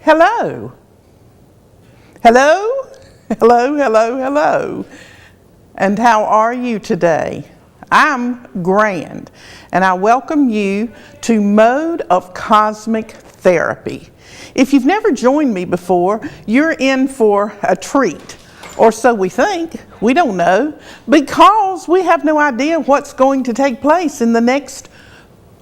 Hello. Hello? Hello, hello, hello. And how are you today? I'm grand, and I welcome you to Mode of Cosmic Therapy. If you've never joined me before, you're in for a treat, or so we think. We don't know, because we have no idea what's going to take place in the next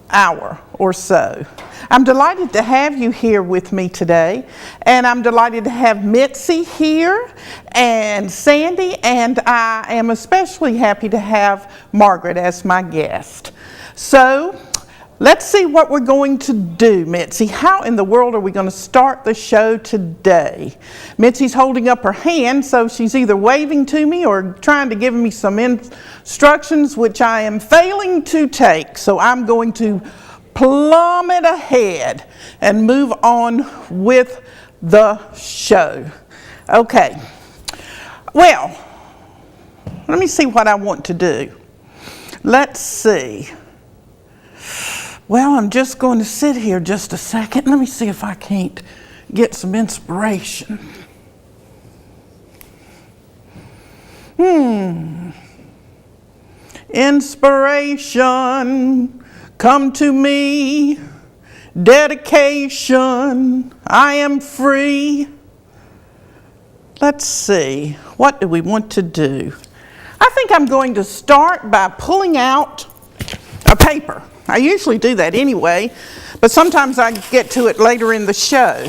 hour or so. I'm delighted to have you here with me today, and I'm delighted to have Mitzi here and Sandy, and I am especially happy to have Margaret as my guest. So let's see what we're going to do, Mitzi. How in the world are we going to start the show today? Mitzi's holding up her hand, so she's either waving to me or trying to give me some instructions, which I am failing to take. So I'm going to plummet ahead and move on with the show. Okay. Well, let me see what I want to do. Let's see. Well, I'm just going to sit here just a second. Let me see if I can't get some inspiration. Inspiration, come to me. Dedication, I am free. Let's see, what do we want to do? I think I'm going to start by pulling out a paper. I usually do that anyway, but sometimes I get to it later in the show.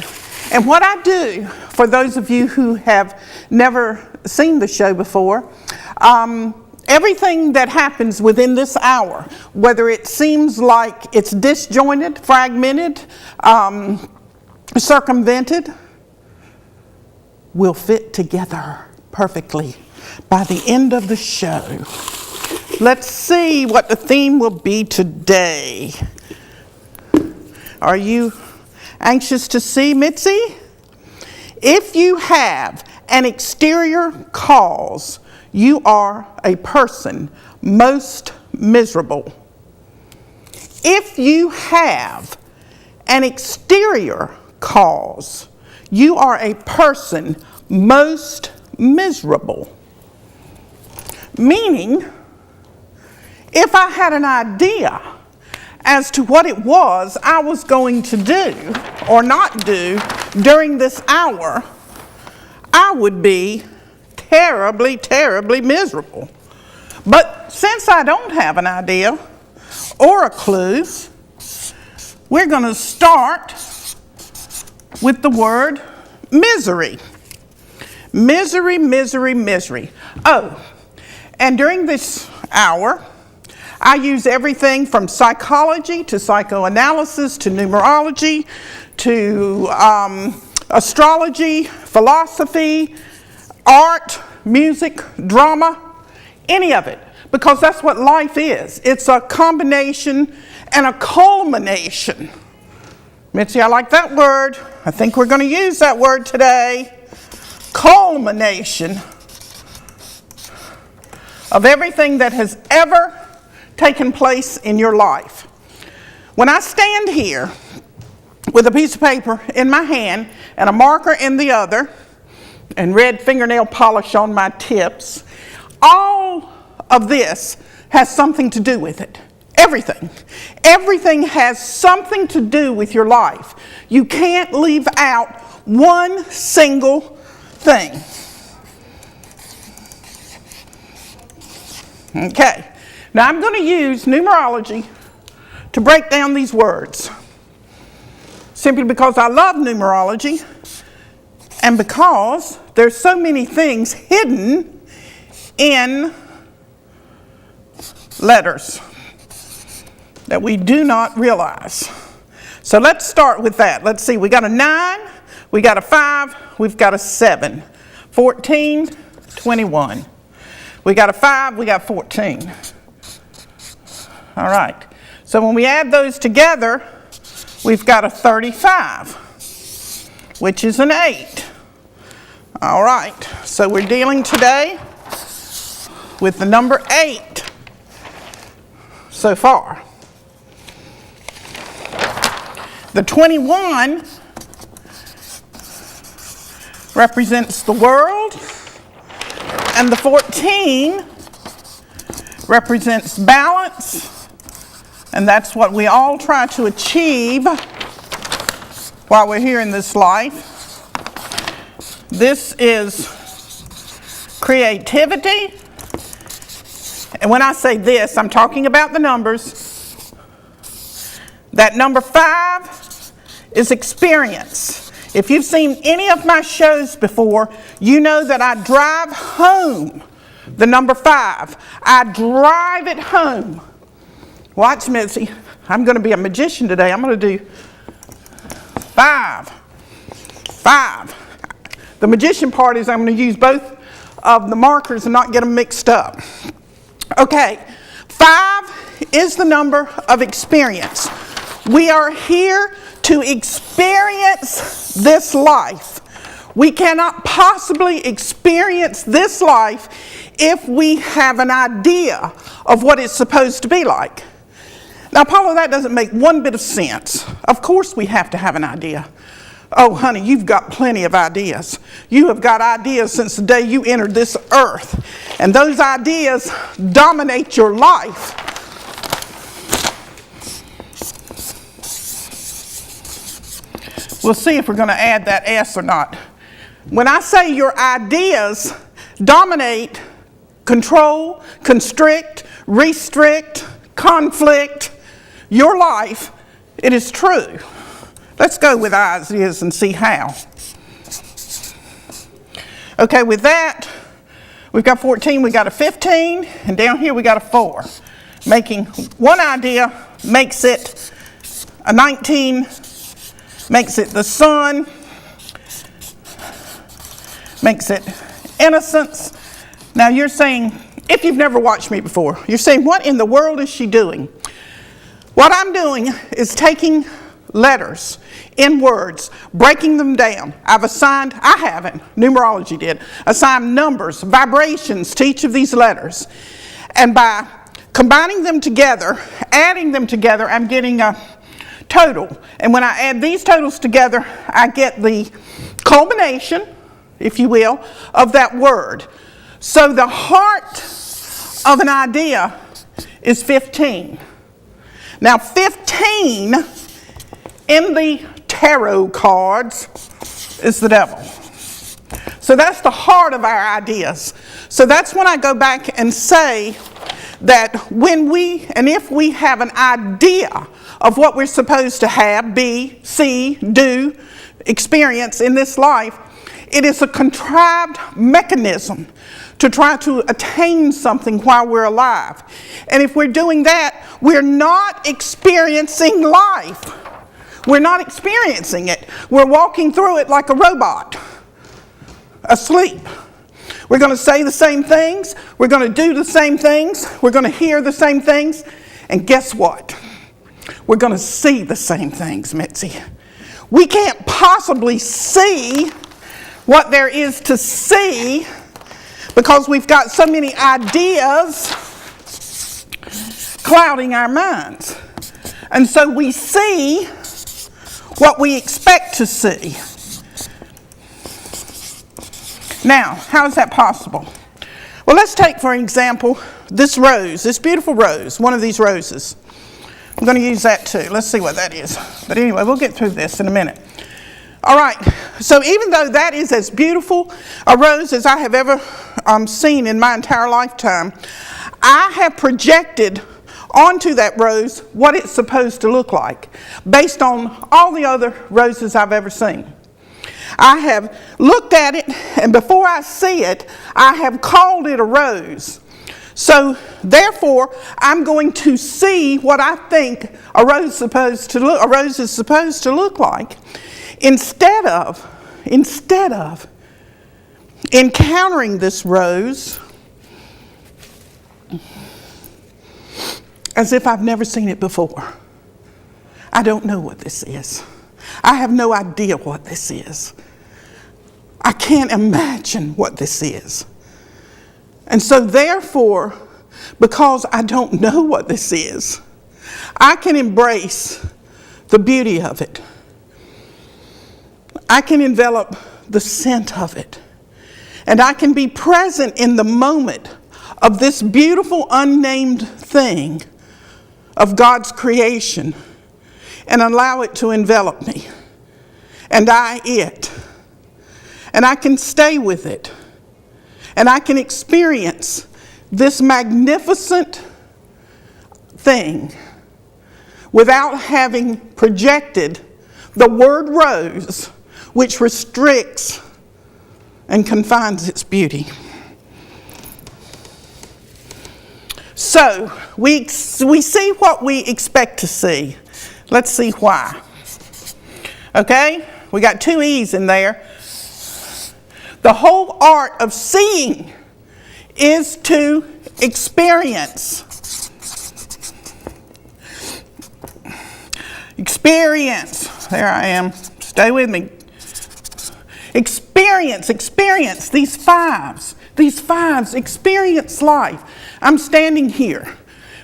And what I do, for those of you who have never seen the show before, everything that happens within this hour, whether it seems like it's disjointed, fragmented, circumvented, will fit together perfectly by the end of the show. Let's see what the theme will be today. Are you anxious to see, Mitzi? If you have an exterior cause, you are a person most miserable. If you have an exterior cause, you are a person most miserable. Meaning, if I had an idea as to what it was I was going to do or not do during this hour, I would be terribly, terribly miserable. But since I don't have an idea or a clue, we're going to start with the word misery. Misery, misery, misery. Oh, and during this hour, I use everything from psychology to psychoanalysis to numerology to astrology, philosophy, art, music, drama, any of it, because that's what life is. It's a combination and a culmination. Mitzi, I like that word. I think we're going to use that word today. Culmination of everything that has ever taken place in your life. When I stand here with a piece of paper in my hand and a marker in the other and red fingernail polish on my tips, all of this has something to do with it. Everything. Everything has something to do with your life. You can't leave out one single thing. Okay. Now I'm going to use numerology to break down these words. Simply because I love numerology and because there's so many things hidden in letters that we do not realize. So let's start with that. Let's see, we got a 9, we got a 5, we've got a 7, 14, 21. We got a 5, we got 14. All right, so when we add those together, we've got a 35, which is an 8. All right, so we're dealing today with the number 8 so far. The 21 represents the world, and the 14 represents balance, and that's what we all try to achieve while we're here in this life. This is creativity, and when I say this, I'm talking about the numbers. That number 5 is experience. If you've seen any of my shows before, you know that I drive home the number 5. I drive it home. Watch, Mitzi. I'm going to be a magician today. I'm going to do 5. 5. The magician part is I'm going to use both of the markers and not get them mixed up. Okay, 5 is the number of experience. We are here to experience this life. We cannot possibly experience this life if we have an idea of what it's supposed to be like. Now, Paula, that doesn't make one bit of sense. Of course we have to have an idea. Oh, honey, you've got plenty of ideas. You have got ideas since the day you entered this earth. And those ideas dominate your life. We'll see if we're going to add that S or not. When I say your ideas dominate, control, constrict, restrict, conflict your life, it is true. Let's go with ideas and see how. Okay, with that, we've got 14, we got a 15, and down here we got a 4. Making one idea makes it a 19, makes it the sun, makes it innocence. Now you're saying, if you've never watched me before, you're saying, what in the world is she doing? What I'm doing is taking letters in words, breaking them down. I haven't, numerology did, assigned numbers, vibrations to each of these letters. And by combining them together, adding them together, I'm getting a total. And when I add these totals together, I get the culmination, if you will, of that word. So the heart of an idea is 15. Now 15 in the tarot cards is the devil. So that's the heart of our ideas. So that's when I go back and say that when we, and if we have an idea of what we're supposed to have, be, see, do, experience in this life, it is a contrived mechanism to try to attain something while we're alive. And if we're doing that, we're not experiencing life. We're not experiencing it. We're walking through it like a robot, asleep. We're going to say the same things. We're going to do the same things. We're going to hear the same things. And guess what? We're going to see the same things, Mitzi. We can't possibly see what there is to see because we've got so many ideas clouding our minds. And so we see what we expect to see. Now, how is that possible? Well, let's take, for example, this rose, this beautiful rose, one of these roses. I'm going to use that too. Let's see what that is. But anyway, we'll get through this in a minute. All right, so even though that is as beautiful a rose as I have ever seen in my entire lifetime, I have projected onto that rose what it's supposed to look like based on all the other roses I've ever seen. I have looked at it, and before I see it, I have called it a rose. So therefore, I'm going to see what I think a rose is supposed to look like, instead of encountering this rose as if I've never seen it before. I don't know what this is. I have no idea what this is. I can't imagine what this is. And so therefore, because I don't know what this is, I can embrace the beauty of it. I can envelop the scent of it. And I can be present in the moment of this beautiful unnamed thing of God's creation and allow it to envelop me. And I it. And I can stay with it. And I can experience this magnificent thing without having projected the word rose, which restricts and confines its beauty. So, we see what we expect to see. Let's see why. Okay? We got 2 E's in there. The whole art of seeing is to experience. Experience. There I am. Stay with me. Experience these fives. These fives, experience life. I'm standing here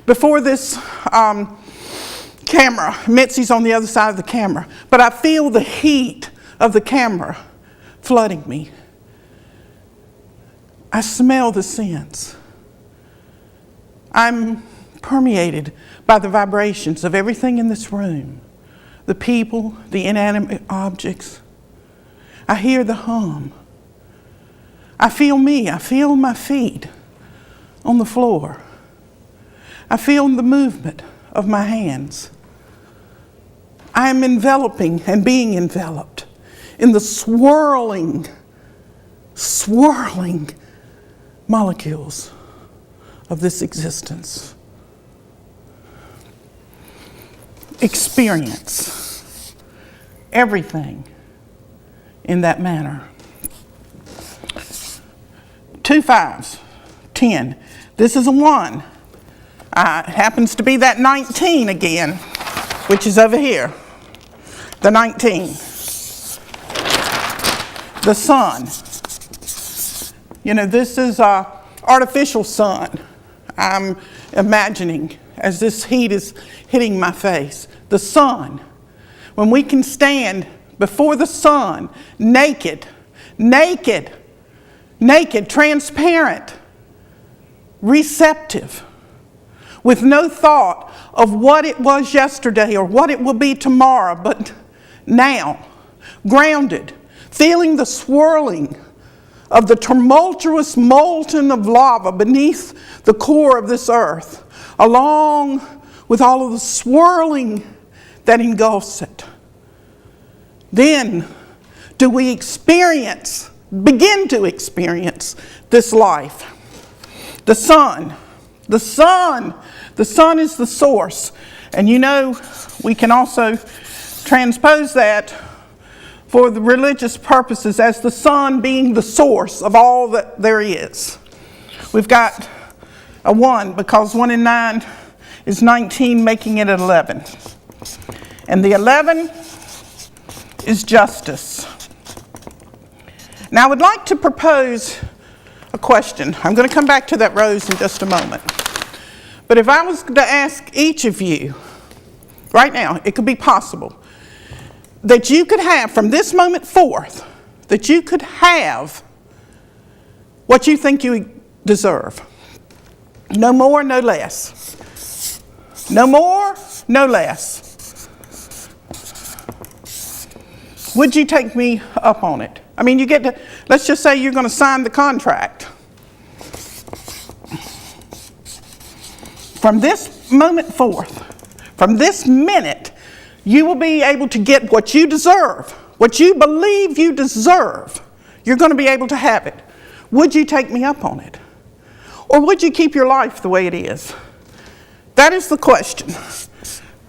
before this camera. Mitzi's on the other side of the camera. But I feel the heat of the camera flooding me. I smell the scents. I'm permeated by the vibrations of everything in this room. The people, the inanimate objects. I hear the hum. I feel me. I feel my feet on the floor. I feel the movement of my hands. I am enveloping and being enveloped in the swirling molecules of this existence. Experience everything in that manner. 2 5s, 10. This is a 1. It happens to be that 19 again, which is over here. The 19. The sun. You know, this is an artificial sun. I'm imagining as this heat is hitting my face. The sun. When we can stand before the sun, naked, transparent, receptive, with no thought of what it was yesterday or what it will be tomorrow, but now, grounded, feeling the swirling of the tumultuous molten of lava beneath the core of this earth, along with all of the swirling that engulfs it. Then do we begin to experience this life. The sun is the source. And you know, we can also transpose that for the religious purposes as the sun being the source of all that there is. We've got a 1 because 1 and 9 is 19, making it 11. And the 11 is justice. Now I would like to propose a question. I'm going to come back to that rose in just a moment. But if I was to ask each of you, right now, it could be possible, that you could have from this moment forth, that you could have what you think you deserve. No more, no less. No more, no less. Would you take me up on it? I mean, you get to, let's just say you're going to sign the contract. From this moment forth, from this minute, you will be able to get what you deserve, what you believe you deserve. You're going to be able to have it. Would you take me up on it? Or would you keep your life the way it is? That is the question.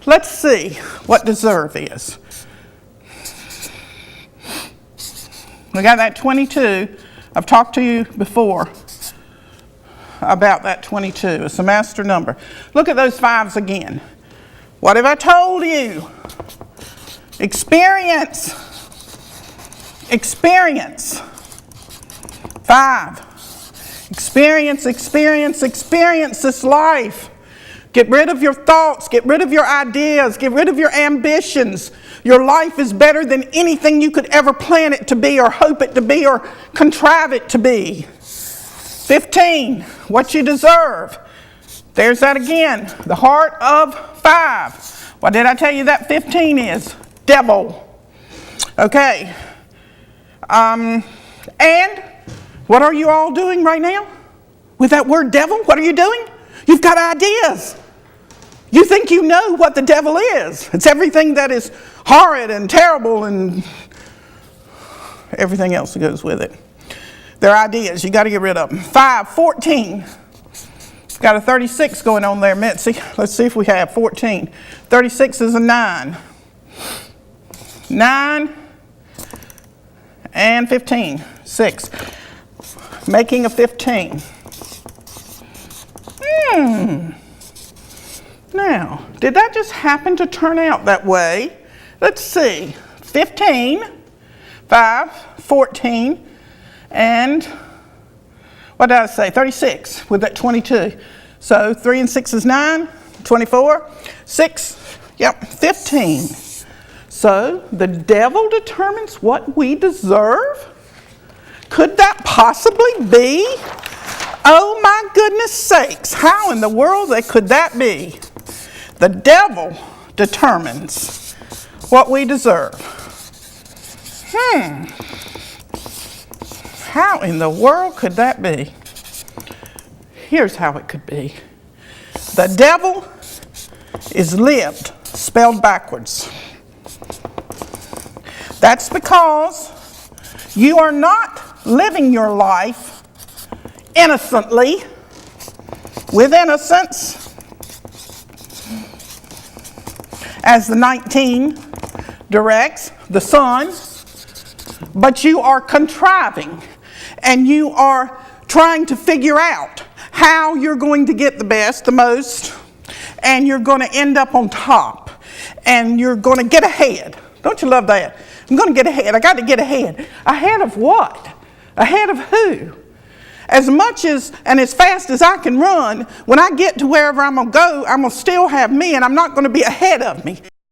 Let's see what deserve is. We got that 22. I've talked to you before about that 22. It's a master number. Look at those 5s again. What have I told you? Experience. 5. Experience this life. Get rid of your thoughts. Get rid of your ideas. Get rid of your ambitions, Your life is better than anything you could ever plan it to be or hope it to be or contrive it to be. 15, what you deserve. There's that again, the heart of 5. What did I tell you that 15 is? Devil. Okay. And what are you all doing right now? With that word devil, what are you doing? You've got ideas. You think you know what the devil is. It's everything that is horrid and terrible and everything else that goes with it. They're ideas. You got to get rid of them. 5, 14. Got a 36 going on there, Mitzi. Let's see if we have 14. 36 is a 9. 9 and 15. 6. Making a 15. Now, did that just happen to turn out that way? Let's see. 15, 5, 14, and what did I say? 36 with that 22. So 3 and 6 is 9, 24, 6, yep, 15. So the devil determines what we deserve? Could that possibly be? Oh my goodness sakes, how in the world could that be? The devil determines what we deserve. How in the world could that be? Here's how it could be. The devil is lived, spelled backwards. That's because you are not living your life innocently, with innocence, as the 19 directs, the sun, but you are contriving and you are trying to figure out how you're going to get the best, the most, and you're going to end up on top and you're going to get ahead. Don't you love that? I'm going to get ahead. I got to get ahead. Ahead of what? Ahead of who? As much as and as fast as I can run, when I get to wherever I'm going to go, I'm going to still have me and I'm not going to be ahead of me.